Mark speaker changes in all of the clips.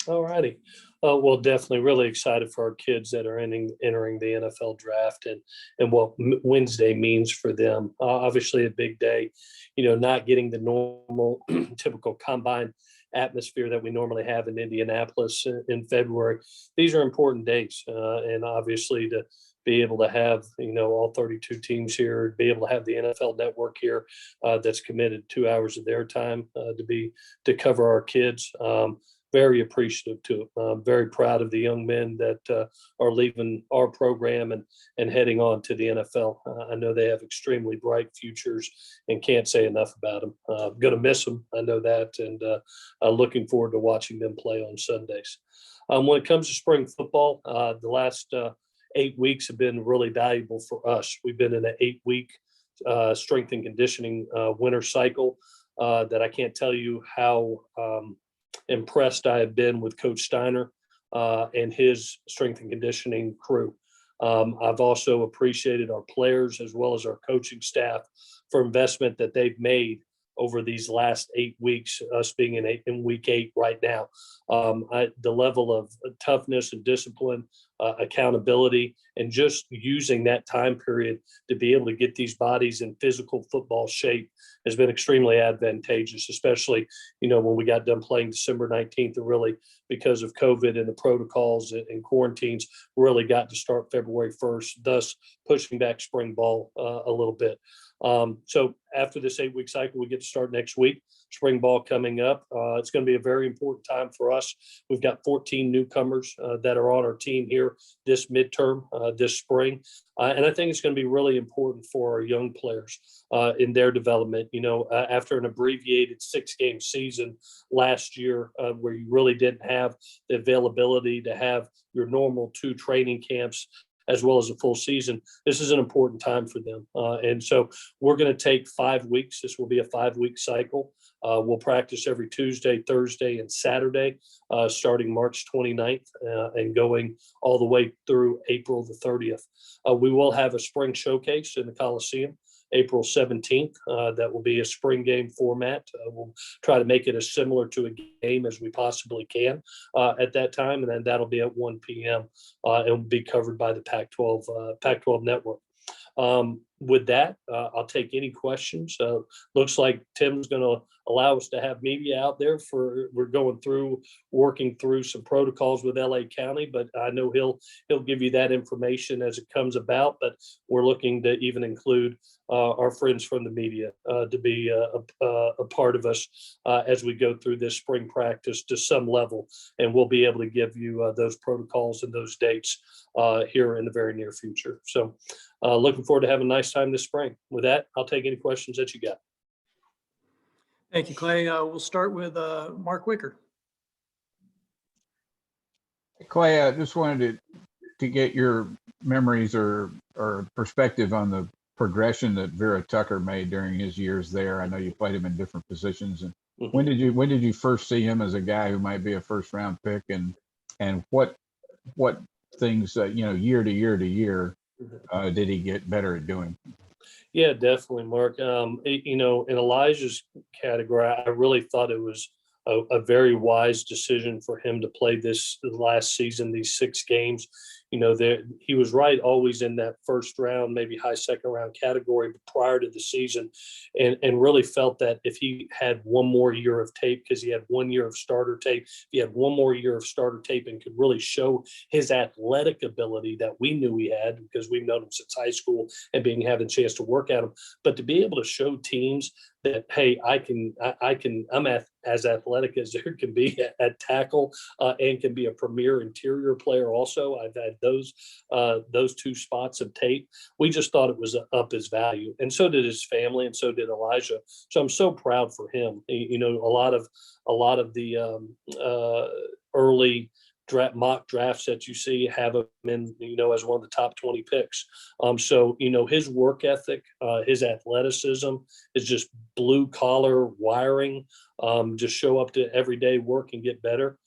Speaker 1: All righty. Well, definitely really excited for our kids that are entering the NFL draft and what Wednesday means for them. Obviously, a big day. Not getting the normal, typical combine atmosphere that we normally have in Indianapolis in February. These are important days, and obviously to be able to have all 32 teams here, be able to have the NFL Network here that's committed 2 hours of their time to cover our kids. Very appreciative to it. I'm very proud of the young men that are leaving our program and heading on to the NFL. I know they have extremely bright futures and can't say enough about them. Going to miss them, I know that, and looking forward to watching them play on Sundays. When it comes to spring football, the last 8 weeks have been really valuable for us. We've been in an 8-week strength and conditioning winter cycle that I can't tell you how impressed I have been with Coach Steiner and his strength and conditioning crew. I've also appreciated our players as well as our coaching staff for investment that they've made over these last 8 weeks, us being in week 8 right now. The level of toughness and discipline, accountability, and just using that time period to be able to get these bodies in physical football shape has been extremely advantageous, especially, when we got done playing December 19th, and really because of COVID and the protocols and quarantines, really got to start February 1st, thus pushing back spring ball a little bit. So after this 8-week cycle, we get to start next week. Spring ball coming up. It's going to be a very important time for us. We've got 14 newcomers that are on our team here this midterm, this spring. And I think it's going to be really important for our young players in their development. After an abbreviated 6-game season last year where you really didn't have the availability to have your normal 2 training camps as well as a full season, this is an important time for them. And so we're going to take 5 weeks. This will be a 5-week cycle. We'll practice every Tuesday, Thursday, and Saturday, starting March 29th and going all the way through April the 30th. We will have a spring showcase in the Coliseum April 17th. That will be a spring game format. We'll try to make it as similar to a game as we possibly can at that time, and then that'll be at 1 p.m. And will be covered by the Pac-12 network. With that, I'll take any questions. Looks like Tim's going to allow us to have media out there we're working through some protocols with LA County, but I know he'll give you that information as it comes about. But we're looking to even include our friends from the media to be a part of us as we go through this spring practice to some level, and we'll be able to give you those protocols and those dates here in the very near future. So looking forward to having a nice time this spring. With that, I'll take any questions that you got.
Speaker 2: Thank you, Clay. We'll start with Mark Wicker.
Speaker 3: Clay, I just wanted to get your memories or perspective on the progression that Vera Tucker made during his years there. I know you played him in different positions. And when did you first see him as a guy who might be a first round pick, and what things year to year did he get better at doing?
Speaker 1: Yeah, definitely, Mark. In Elijah's category, I really thought it was a very wise decision for him to play this last season, these 6 games. He was right always in that first round, maybe high second round category prior to the season, and really felt that if he had one more year of tape, because he had 1 year of starter tape, he had one more year of starter tape and could really show his athletic ability that we knew he had because we've known him since high school and having a chance to work at him. But to be able to show teams that, hey, I'm as athletic as there can be at tackle and can be a premier interior player also. I've had those 2 spots of tape. We just thought it was up his value, and so did his family, and so did Elijah. So I'm so proud for him. A lot of the early mock drafts that you see have him in, as one of the top 20 picks. So his work ethic, his athleticism is just blue collar wiring. Just show up to everyday work and get better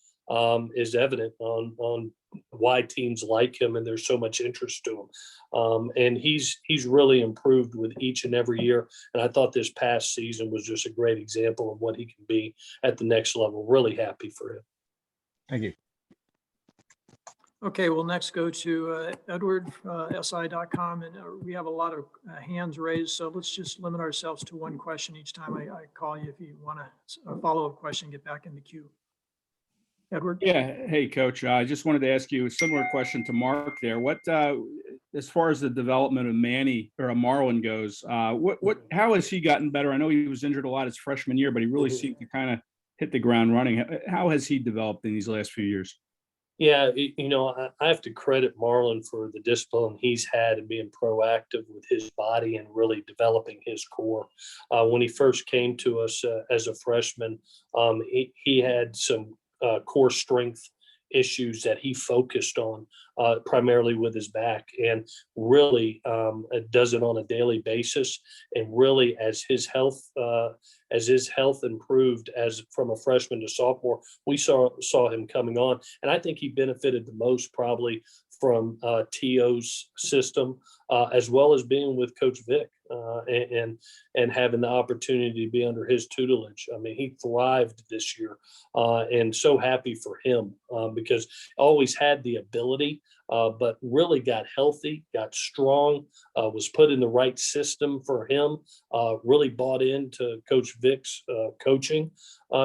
Speaker 1: is evident on why teams like him, and there's so much interest to him. And he's really improved with each and every year. And I thought this past season was just a great example of what he can be at the next level. Really happy for him.
Speaker 3: Thank you.
Speaker 2: Okay, we'll next go to Edward, SI.com, and we have a lot of hands raised, so let's just limit ourselves to one question each time I call you. If you want a follow-up question, get back in the queue. Edward?
Speaker 4: Yeah. Hey, Coach. I just wanted to ask you a similar question to Mark there. What, as far as the development of Manny or Marlon goes, how has he gotten better? I know he was injured a lot his freshman year, but he really seemed to kind of hit the ground running. How has he developed in these last few years?
Speaker 1: Yeah, I have to credit Marlon for the discipline he's had and being proactive with his body and really developing his core. When he first came to us as a freshman, he had some core strength issues that he focused on primarily with his back, and really does it on a daily basis. And really, as his health improved as from a freshman to sophomore, we saw him coming on, and I think he benefited the most probably from T.O.'s system, as well as being with Coach Vic and having the opportunity to be under his tutelage. I mean, he thrived this year, and so happy for him because always had the ability, but really got healthy, got strong, was put in the right system for him, really bought into Coach Vic's coaching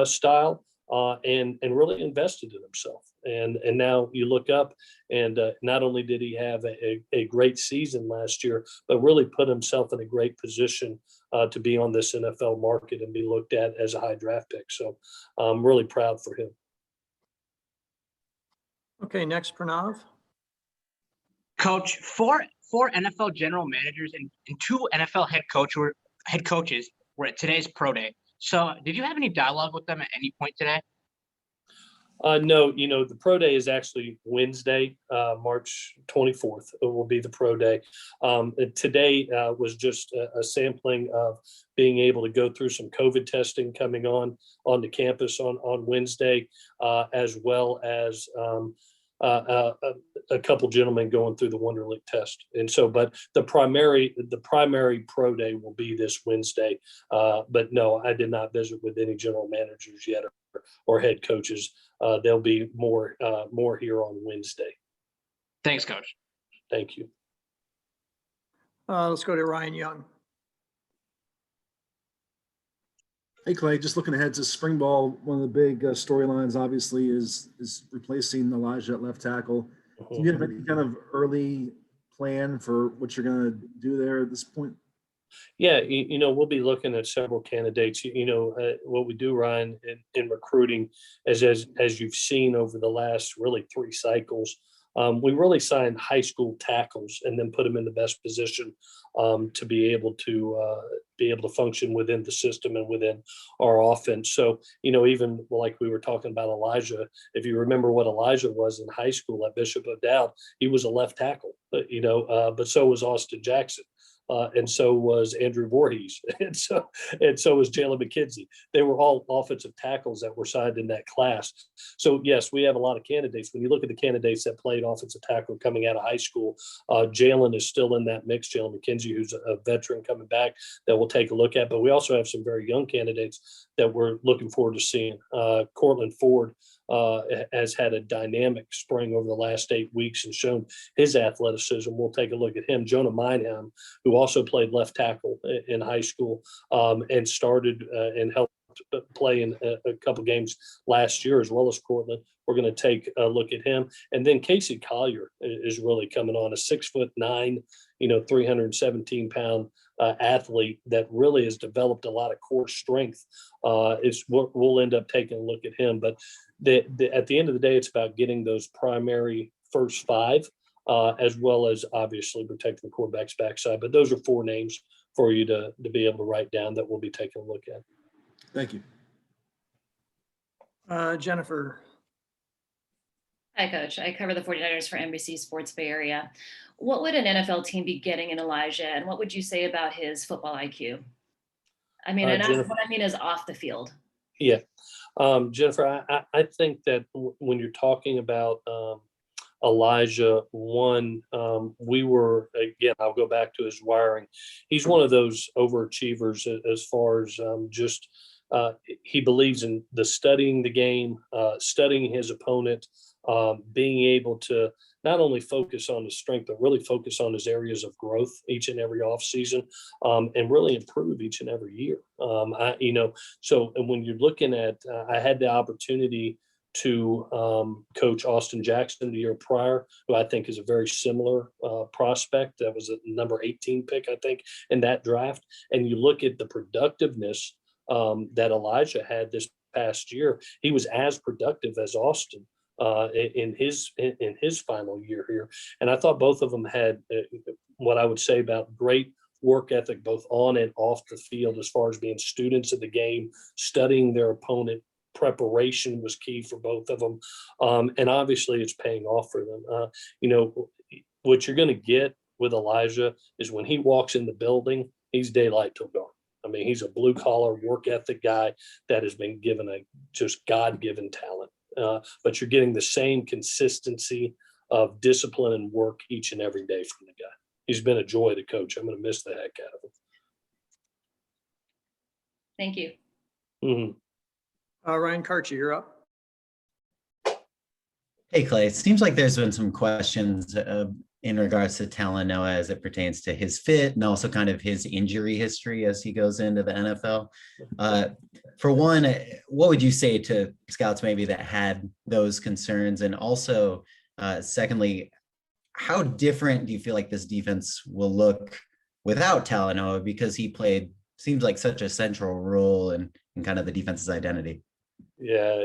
Speaker 1: style, and really invested in himself. And now you look up, and not only did he have a great season last year, but really put himself in a great position to be on this NFL market and be looked at as a high draft pick. So I'm really proud for him.
Speaker 2: Okay, next, Pranav.
Speaker 5: Coach, four NFL general managers and two NFL head coaches were at today's pro day. So did you have any dialogue with them at any point today?
Speaker 1: No, the pro day is actually Wednesday, March 24th. It will be the pro day. Today was just a sampling of being able to go through some COVID testing coming onto campus on Wednesday, as well as a couple gentlemen going through the Wonderlic test. And so, but the primary pro day will be this Wednesday. But no, I did not visit with any general managers yet or head coaches. There'll be more here on Wednesday.
Speaker 5: Thanks, Coach.
Speaker 1: Thank you.
Speaker 2: Let's go to Ryan Young.
Speaker 6: Hey, Clay, just looking ahead to spring ball, one of the big storylines obviously is replacing Elijah at left tackle. Do you have any kind of early plan for what you're going to do there at this point?
Speaker 1: Yeah, we'll be looking at several candidates. What we do, Ryan, in recruiting, as you've seen over the last really 3 cycles, we really signed high school tackles and then put them in the best position to be able to function within the system and within our offense. So, even like we were talking about Elijah, if you remember what Elijah was in high school at Bishop O'Dowd, he was a left tackle, but so was Austin Jackson. And so was Andrew Voorhees, and so was Jalen McKenzie. They were all offensive tackles that were signed in that class. So yes, we have a lot of candidates. When you look at the candidates that played offensive tackle coming out of high school, Jalen is still in that mix. Jalen McKenzie, who's a veteran coming back, that we'll take a look at. But we also have some very young candidates that we're looking forward to seeing. Cortland Ford has had a dynamic spring over the last 8 weeks and shown his athleticism. We'll take a look at him. Jonah Meinheim, who also played left tackle in high school and started and helped play in a couple games last year, as well as Cortland. We're going to take a look at him. And then Casey Collier is really coming on, a 6'9", 317-pound athlete that really has developed a lot of core strength. We'll end up taking a look at him. But at the end of the day, it's about getting those primary first 5, as well as obviously protecting the quarterback's backside. But those are 4 names for you to be able to write down that we'll be taking a look at.
Speaker 6: Thank you.
Speaker 2: Jennifer.
Speaker 7: Hi, Coach. I cover the 49ers for NBC Sports Bay Area. What would an NFL team be getting in Elijah, and what would you say about his football IQ? I mean, what I mean is off the field.
Speaker 1: Yeah. Jennifer, I think that when you're talking about Elijah, we were, again, I'll go back to his wiring. He's one of those overachievers as far as just he believes in the studying the game, studying his opponent, being able to not only focus on his strength, but really focus on his areas of growth each and every offseason, and really improve each and every year. So and when you're looking at, I had the opportunity to coach Austin Jackson the year prior, who I think is a very similar prospect. That was a number 18 pick, I think, in that draft. And you look at the productiveness that Elijah had this past year, he was as productive as Austin in his final year here. And I thought both of them had what I would say about great work ethic, both on and off the field, as far as being students of the game, studying their opponent. Preparation was key for both of them. And obviously it's paying off for them. What you're going to get with Elijah is when he walks in the building, he's daylight till dark. I mean, he's a blue collar work ethic guy that has been given a just God-given talent. But you're getting the same consistency of discipline and work each and every day from the guy. He's been a joy to coach. I'm going to miss the heck out of him.
Speaker 7: Thank you.
Speaker 1: Mm-hmm.
Speaker 2: Ryan Karchi, you're up.
Speaker 8: Hey, Clay. It seems like there's been some questions in regards to Talanoa as it pertains to his fit and also kind of his injury history as he goes into the NFL. For one, what would you say to scouts maybe that had those concerns? And also, secondly, how different do you feel like this defense will look without Talanoa, because he played, seems like such a central role in kind of the defense's identity?
Speaker 1: Yeah,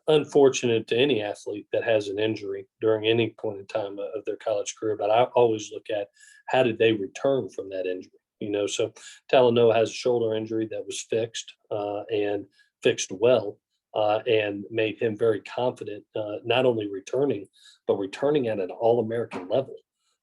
Speaker 1: unfortunate to any athlete that has an injury during any point in time of their college career, but I always look at how did they return from that injury. So Talanoa has a shoulder injury that was fixed and fixed well, and made him very confident, not only returning, but returning at an All-American level.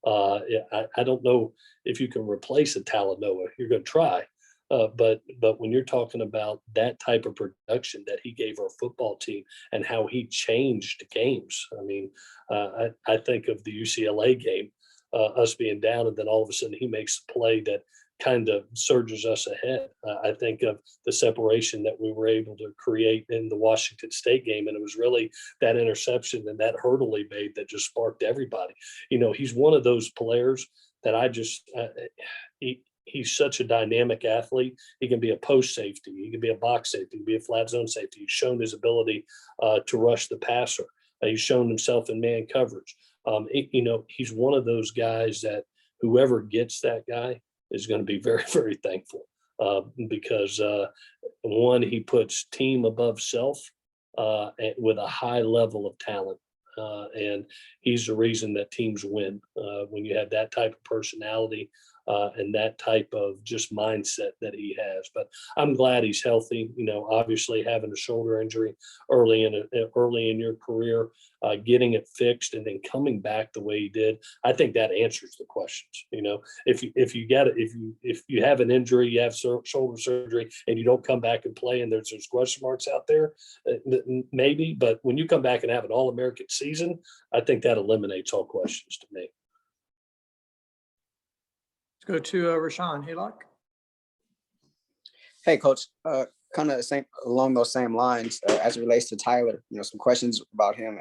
Speaker 1: I don't know if you can replace a Talanoa. You're going to try. But when you're talking about that type of production that he gave our football team and how he changed games, I mean, I think of the UCLA game, us being down, and then all of a sudden he makes a play that kind of surges us ahead. I think of the separation that we were able to create in the Washington State game, and it was really that interception and that hurdle he made that just sparked everybody. He's one of those players that I just he's such a dynamic athlete. He can be a post safety. He can be a box safety. He can be a flat zone safety. He's shown his ability to rush the passer. He's shown himself in man coverage. He's one of those guys that whoever gets that guy is going to be very, very thankful because one, he puts team above self with a high level of talent. And he's the reason that teams win when you have that type of personality and that type of just mindset that he has. But I'm glad he's healthy. Obviously having a shoulder injury early in your career, getting it fixed and then coming back the way he did, I think that answers the questions. If you have an injury, you have shoulder surgery, and you don't come back and play, and there's question marks out there, maybe. But when you come back and have an All-American season, I think that eliminates all questions to me.
Speaker 2: Go to Rashawn Haylock.
Speaker 9: Hey, Coach. Kind of along those same lines as it relates to Tyler. Some questions about him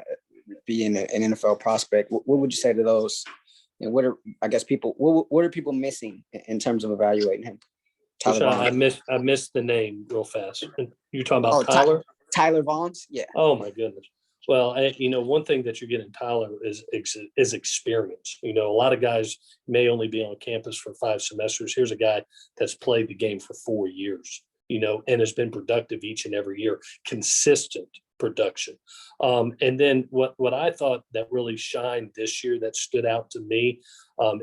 Speaker 9: being an NFL prospect. What would you say to those? And what are people missing in terms of evaluating him?
Speaker 1: I missed the name real fast. You're talking about Tyler?
Speaker 9: Tyler Vaughns. Yeah.
Speaker 1: Oh my goodness. Well, one thing that you're getting Tyler is experience. A lot of guys may only be on campus for 5 semesters. Here's a guy that's played the game for 4 years, and has been productive each and every year, consistent production. And then what I thought that really shined this year that stood out to me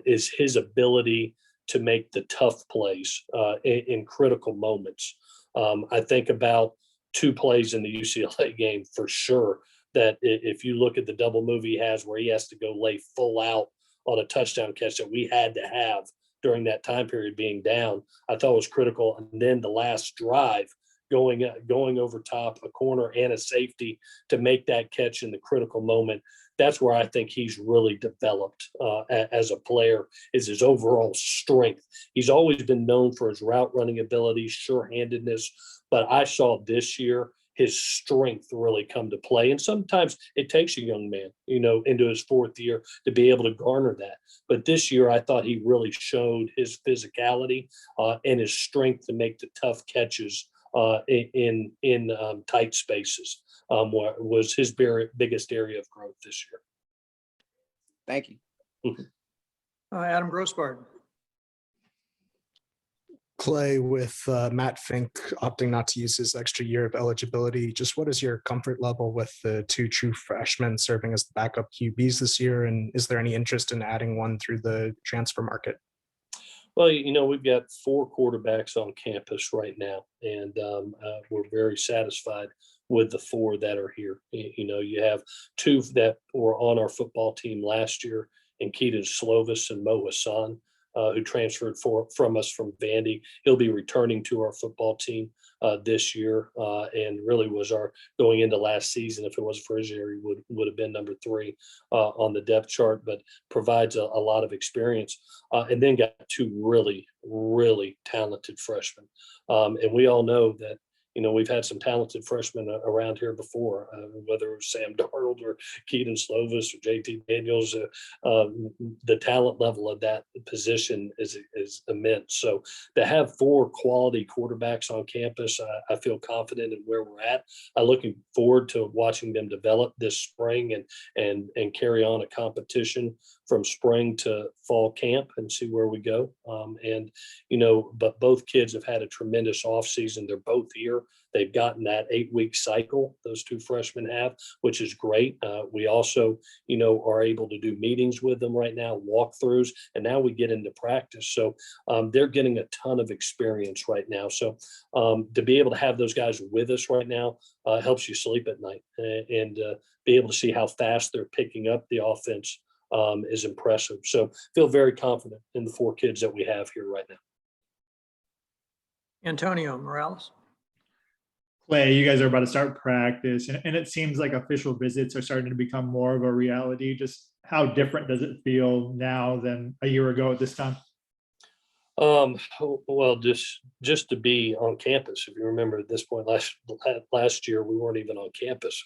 Speaker 1: is his ability to make the tough plays in critical moments. I think about 2 plays in the UCLA game for sure, that if you look at the double move he has where he has to go lay full out on a touchdown catch that we had to have during that time period being down, I thought was critical. And then the last drive going over top a corner and a safety to make that catch in the critical moment. That's where I think he's really developed as a player, is his overall strength. He's always been known for his route running ability, sure-handedness, but I saw this year his strength really come to play. And sometimes it takes a young man, into his fourth year to be able to garner that. But this year, I thought he really showed his physicality and his strength to make the tough catches in tight spaces. Was his biggest area of growth this year.
Speaker 9: Thank you.
Speaker 2: Adam Grossbard.
Speaker 10: Clay, with Matt Fink opting not to use his extra year of eligibility, just what is your comfort level with the two true freshmen serving as the backup QBs this year? And is there any interest in adding one through the transfer market?
Speaker 1: Well, we've got 4 quarterbacks on campus right now, and we're very satisfied with the 4 that are here. You have 2 that were on our football team last year, in Keaton Slovis and Mo Hassan, who transferred from us from Vandy. He'll be returning to our football team this year, and really was our going into last season. If it wasn't for his year, he would have been number 3 on the depth chart, but provides a lot of experience. And then got 2 really, really talented freshmen. And we all know that, we've had some talented freshmen around here before, whether it was Sam Darnold or Keaton Slovis or JT Daniels. The talent level of that position is immense. So to have 4 quality quarterbacks on campus, I feel confident in where we're at. I'm looking forward to watching them develop this spring and carry on a competition from spring to fall camp and see where we go. But both kids have had a tremendous offseason. They're both here. They've gotten that 8-week cycle, those 2 freshmen have, which is great. We also, are able to do meetings with them right now, walkthroughs, and now we get into practice. So they're getting a ton of experience right now. So to be able to have those guys with us right now helps you sleep at night, and be able to see how fast they're picking up the offense is impressive. So feel very confident in the 4 kids that we have here right now.
Speaker 2: Antonio Morales.
Speaker 11: Clay, you guys are about to start practice, and it seems like official visits are starting to become more of a reality. Just how different does it feel now than a year ago at this time?
Speaker 1: Well, just to be on campus. If you remember, at this point last year, we weren't even on campus.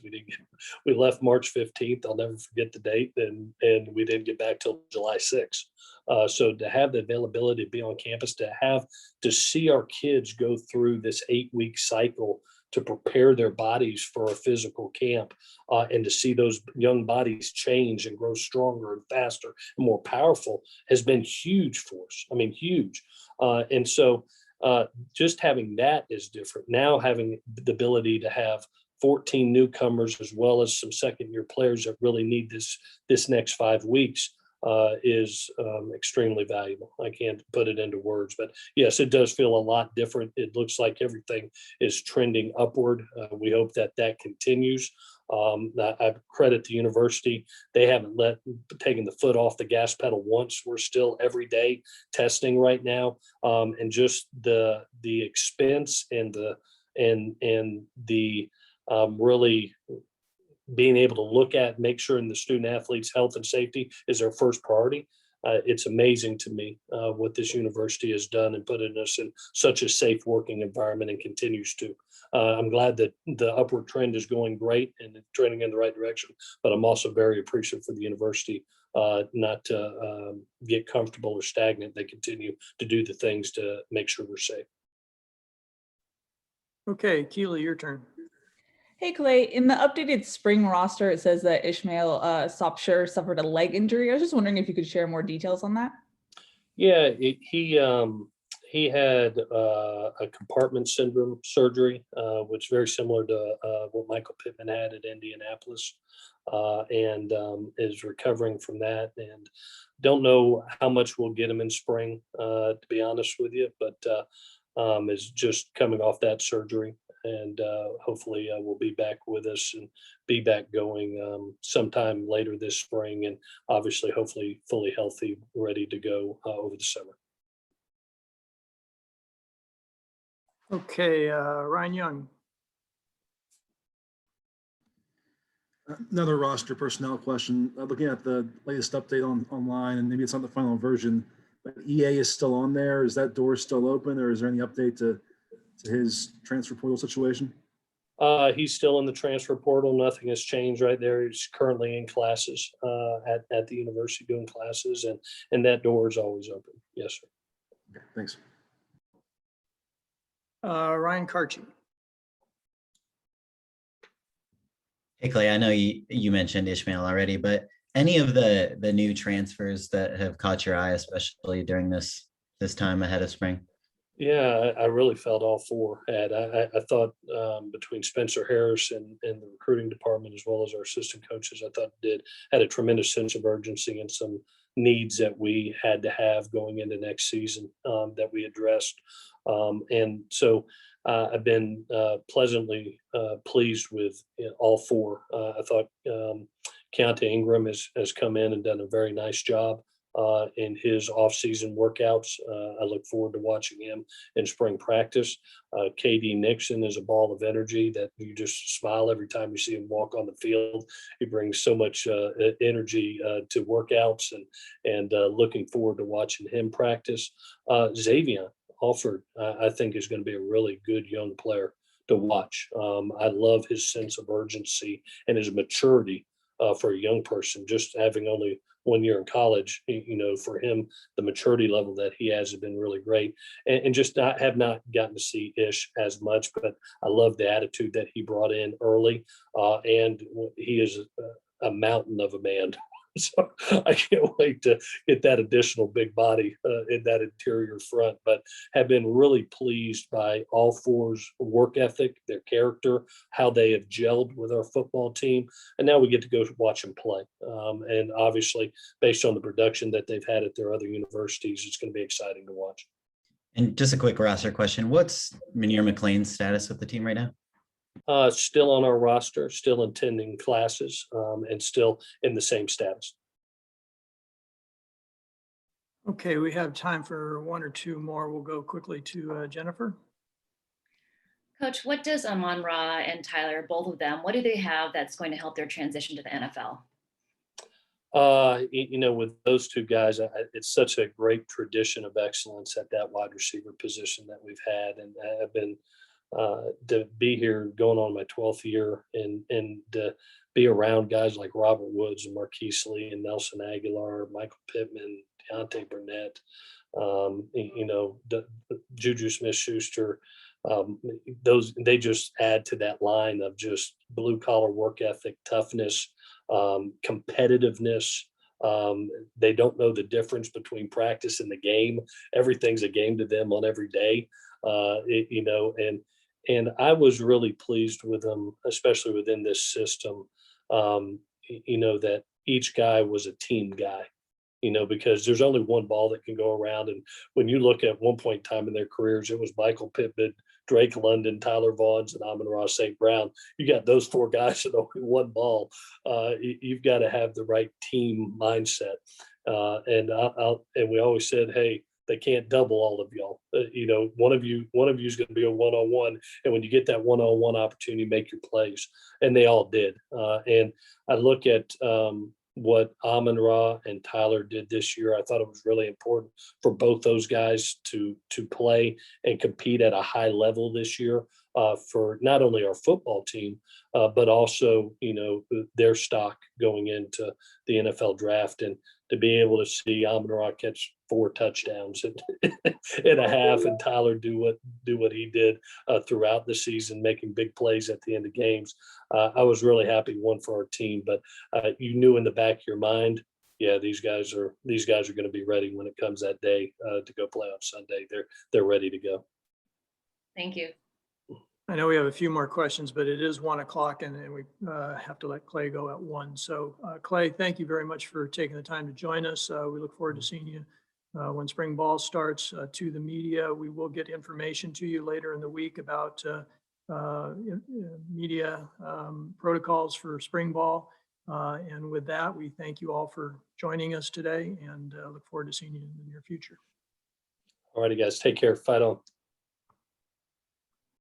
Speaker 1: We left March 15th. I'll never forget the date, and we didn't get back till July 6th. So to have the availability to be on campus, to see our kids go through this 8-week cycle to prepare their bodies for a physical camp, and to see those young bodies change and grow stronger and faster and more powerful has been huge for us. I mean, huge. And so just having that is different. Now having the ability to have 14 newcomers as well as some second-year players that really need this next 5 weeks is extremely valuable. I can't put it into words, but yes, it does feel a lot different. It looks like everything is trending upward. We hope that continues. I credit the university. They haven't taken the foot off the gas pedal once. We're still every day testing right now. And just the expense and the really being able to look at, make sure in the student athletes' health and safety is their first priority. It's amazing to me what this university has done and putting us in such a safe working environment, and continues to. I'm glad that the upward trend is going great and trending in the right direction, but I'm also very appreciative for the university not to get comfortable or stagnant. They continue to do the things to make sure we're safe.
Speaker 2: Okay, Keely, your turn.
Speaker 12: Hey, Clay, in the updated spring roster, it says that Ishmael Sopsher suffered a leg injury. I was just wondering if you could share more details on that.
Speaker 1: Yeah, he had a compartment syndrome surgery, which is very similar to what Michael Pittman had at Indianapolis, and is recovering from that. And don't know how much we'll get him in spring, to be honest with you, but is just coming off that surgery. And hopefully will be back with us and be back going sometime later this spring, and obviously hopefully fully healthy, ready to go over the summer.
Speaker 2: Okay, Ryan Young.
Speaker 6: Another roster personnel question. Looking at the latest update online, and maybe it's not the final version, but EA is still on there. Is that door still open, or is there any update to his transfer portal situation?
Speaker 1: He's still in the transfer portal. Nothing has changed right there. He's currently in classes at the university doing classes, and that door is always open. Yes, sir.
Speaker 6: Okay, thanks.
Speaker 2: Ryan Karchi.
Speaker 8: Hey Clay, I know you mentioned Ishmael already, but any of the new transfers that have caught your eye, especially during this time ahead of spring?
Speaker 1: Yeah, I really felt all four had. I thought between Spencer Harris and the recruiting department, as well as our assistant coaches, I thought had a tremendous sense of urgency and some needs that we had to have going into next season that we addressed. And so I've been pleasantly pleased with all four. I thought Keontae Ingram has come in and done a very nice job in his off-season workouts. I look forward to watching him in spring practice. KD Nixon is a ball of energy that you just smile every time you see him walk on the field. He brings so much energy to workouts, and looking forward to watching him practice. Xavier Alford, I think, is going to be a really good young player to watch. I love his sense of urgency and his maturity for a young person, just having only 1 year in college. For him, the maturity level that he has been really great, and just have not gotten to see Ish as much, but I love the attitude that he brought in early, and he is a mountain of a man. So I can't wait to get that additional big body in that interior front, but have been really pleased by all four's work ethic, their character, how they have gelled with our football team. And now we get to go watch them play. And obviously, based on the production that they've had at their other universities, it's going to be exciting to watch.
Speaker 8: And just a quick roster question. What's Munir McLean's status with the team right now?
Speaker 1: Still on our roster, still attending classes, and still in the same status.
Speaker 2: Okay, we have time for one or two more. We'll go quickly to Jennifer.
Speaker 7: Coach, what does Amon-Ra and Tyler, both of them, what do they have that's going to help their transition to the NFL?
Speaker 1: With those two guys, it's such a great tradition of excellence at that wide receiver position that we've had, and I've been to be here going on my 12th year and to be around guys like Robert Woods and Marquise Lee and Nelson Aguilar, Michael Pittman, Deontay Burnett, Juju Smith-Schuster. They just add to that line of just blue collar work ethic, toughness, competitiveness. They don't know the difference between practice and the game. Everything's a game to them on every day. And I was really pleased with them, especially within this system, that each guy was a team guy, because there's only one ball that can go around. And when you look at one point in time in their careers, it was Michael Pittman, Drake London, Tyler Vaughns, and Amon-Ra St. Brown. You got those four guys and only one ball. You've got to have the right team mindset. And we always said, hey, they can't double all of y'all. One of you is going to be a one-on-one, and when you get that one-on-one opportunity, make your plays, and they all did. And I look at what Amon-Ra and Tyler did this year. I thought it was really important for both those guys to play and compete at a high level this year for not only our football team, but also their stock going into the NFL draft, and to be able to see Amon-Ra catch 4 touchdowns and a half, and Tyler do what he did throughout the season, making big plays at the end of games. I was really happy, one, for our team, but you knew in the back of your mind, yeah, these guys are going to be ready when it comes that day to go play on Sunday. They're ready to go.
Speaker 7: Thank you.
Speaker 2: I know we have a few more questions, but it is 1 o'clock and we have to let Clay go at 1. So Clay, thank you very much for taking the time to join us. We look forward to seeing you when spring ball starts. To the media, we will get information to you later in the week about media protocols for spring ball. And with that, we thank you all for joining us today, and look forward to seeing you in the near future.
Speaker 1: All righty, guys, take care. Fight on.